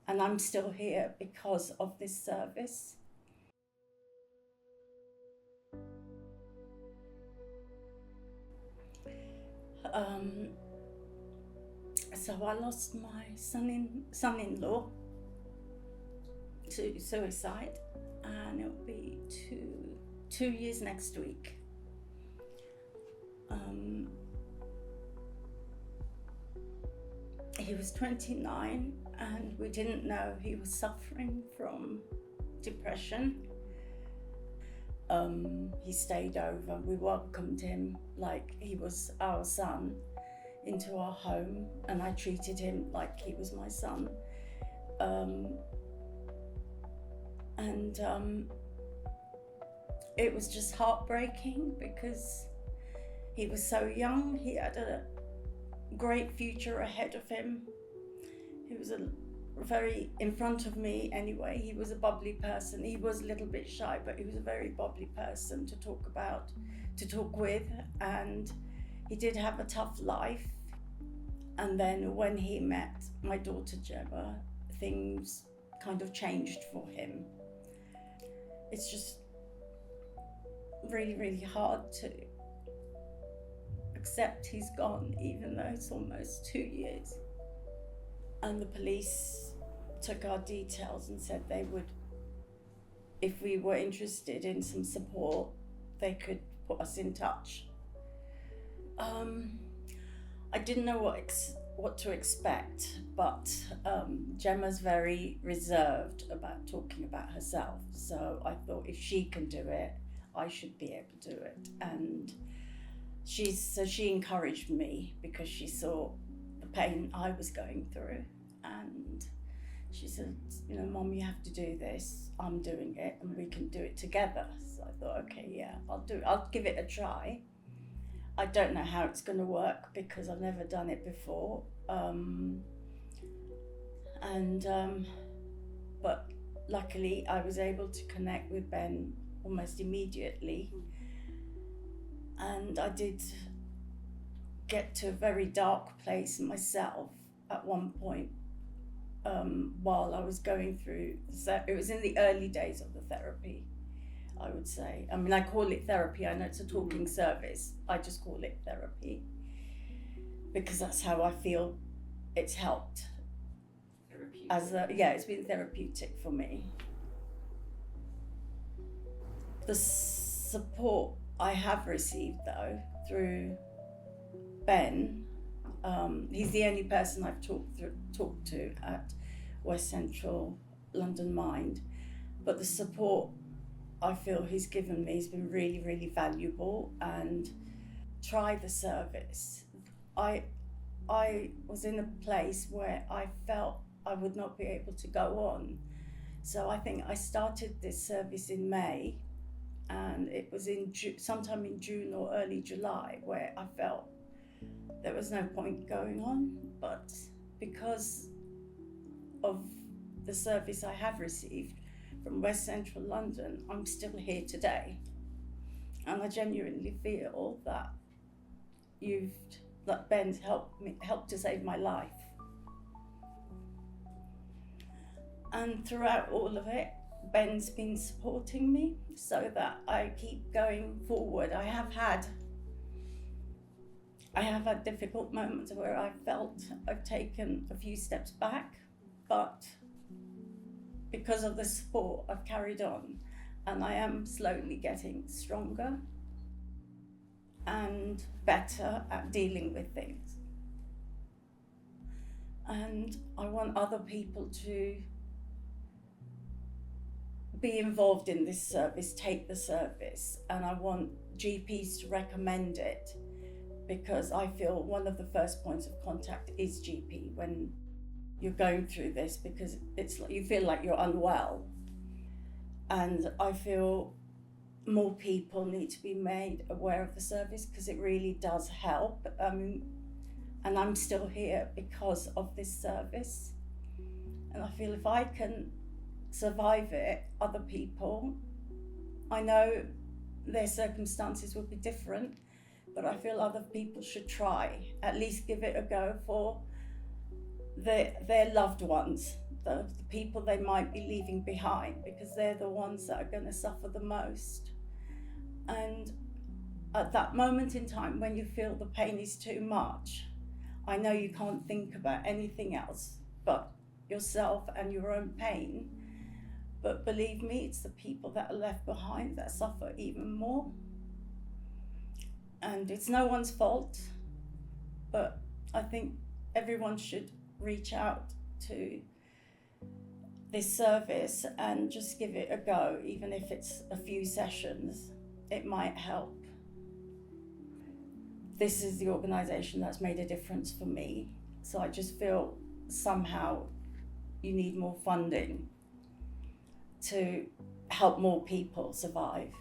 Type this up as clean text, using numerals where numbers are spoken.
And I'm still here because of this service. So I lost my son-in-law to suicide, and it'll be two years next week. He was 29, and we didn't know he was suffering from depression. He stayed over. We welcomed him like he was our son into our home, and I treated him like he was my son. It was just heartbreaking because he was so young. He had a great future ahead of him. He was very in front of me anyway. He was a bubbly person. He was a little bit shy, but he was a very bubbly person to talk with, and he did have a tough life. And then when he met my daughter Gemma, things kind of changed for him. It's just really, really hard to accept he's gone, even though it's almost 2 years. And the police took our details and said they would, if we were interested in some support, they could put us in touch. I didn't know what to expect, but Gemma's very reserved about talking about herself. So I thought if she can do it, I should be able to do it. And she encouraged me because she saw the pain I was going through. And she said, Mom, you have to do this. I'm doing it and we can do it together. So I thought, okay, yeah, I'll do it. I'll give it a try. I don't know how it's going to work because I've never done it before. But luckily I was able to connect with Ben almost immediately. And I did get to a very dark place myself at one point while I was going through. It was in the early days of the therapy, I would say. I mean, I call it therapy. I know it's a talking service. I just call it therapy because that's how I feel it's helped. It's been therapeutic for me. The support I have received, though, through Ben, he's the only person I've talked to at West Central London Mind, but the support I feel he's given me has been really, really valuable. And try the service. I was in a place where I felt I would not be able to go on. So I think I started this service in May, and it was sometime in June or early July where I felt there was no point going on. But because of the service I have received from West Central London, I'm still here today. And I genuinely feel that Ben's helped to save my life. And throughout all of it, Ben's been supporting me so that I keep going forward. I have had difficult moments where I felt I've taken a few steps back, but because of the support, I've carried on, and I am slowly getting stronger and better at dealing with things. And I want other people to be involved in this service, take the service, and I want GPs to recommend it, because I feel one of the first points of contact is GP when you're going through this, because it's like you feel like you're unwell. And I feel more people need to be made aware of the service because it really does help. And I'm still here because of this service. And I feel if I can survive it, other people, I know their circumstances will be different, but I feel other people should try, at least give it a go for their loved ones, the people they might be leaving behind, because they're the ones that are going to suffer the most. And at that moment in time when you feel the pain is too much, I know you can't think about anything else but yourself and your own pain. But believe me, it's the people that are left behind that suffer even more. And it's no one's fault, but I think everyone should reach out to this service and just give it a go, even if it's a few sessions. It might help. This is the organisation that's made a difference for me, so I just feel somehow you need more funding to help more people survive.